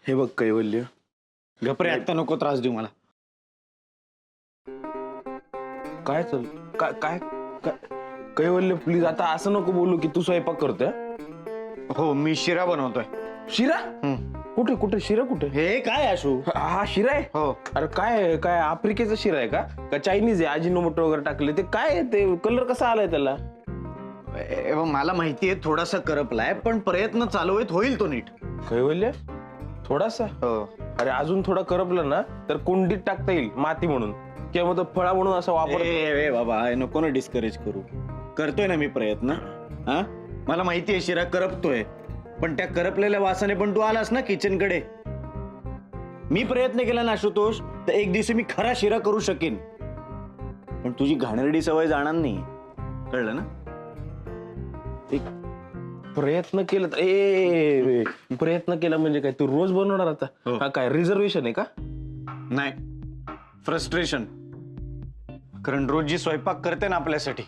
हे बघ कैवल्य, गपरे आता नको त्रास देऊ मला. काय चल काय काय काय- कैवल्य प्लीज आता असं नको बोलू की तू स्वयंपाक करतोय हं? हो मी शिरा बनवतोय. शिरा कुठे कुठे शिरा कुठे? हे काय आशू? हा शिरा आहे. हो अरे काय काय आफ्रिकेचा शिरा आहे का का चायनीज आहे? अजिनोमोटो वगैरे टाकले ते काय आहे ते? कलर कसा आलाय त्याला? मला माहितीये थोडासा करपलाय पण प्रयत्न चालू आहेत, होईल तो नीट. कैवल्य थोडासा? हो अरे अजून थोडा करपला ना तर कुंडीत टाकता येईल माती म्हणून किंवा मग तो फळा म्हणून असा वापर. ए बाबा नको ना डिस्करेज करू. करतोय ना मी प्रयत्न. हा मला माहितीये शिरा करपतोय पण त्या करपलेल्या वासाने पण तू आलास ना किचन कडे. मी प्रयत्न केला ना आशुतोष तर एक दिवशी मी खरा शिरा करू शकेन पण तुझी घाणेरडी सवय जाणार नाही. कळलं ना? एक प्रयत्न केला तर प्रयत्न केला म्हणजे काय तू रोज बनवणार आता? हो. हा काय रिझर्वेशन आहे का? नाही फ्रस्ट्रेशन. कारण रोज जी स्वयंपाक करते ना आपल्यासाठी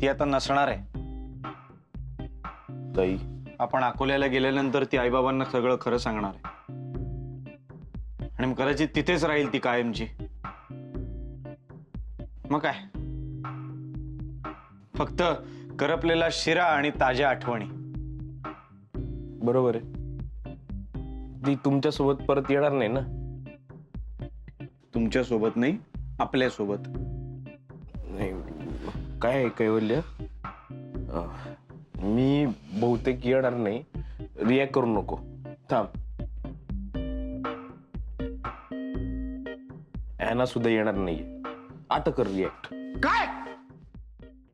ती आता नसणार आहे. ताई आपण अकोल्याला गेल्यानंतर ती आईबाबांना सगळं खरं सांगणार आहे आणि मग कदाचित तिथेच राहील ती कायमची. मग काय फक्त करपलेला शिरा आणि ताज्या आठवणी. बरोबर आहे. ती तुमच्या सोबत परत येणार नाही ना? तुमच्या सोबत नाही आपल्या सोबत. नाही काय आहे कैवल्य, मी बहुतेक येणार नाही. रिॲक्ट करू नको. थांब, ॲना सुद्धा येणार नाहीये. आता कर रिॲक्ट. काय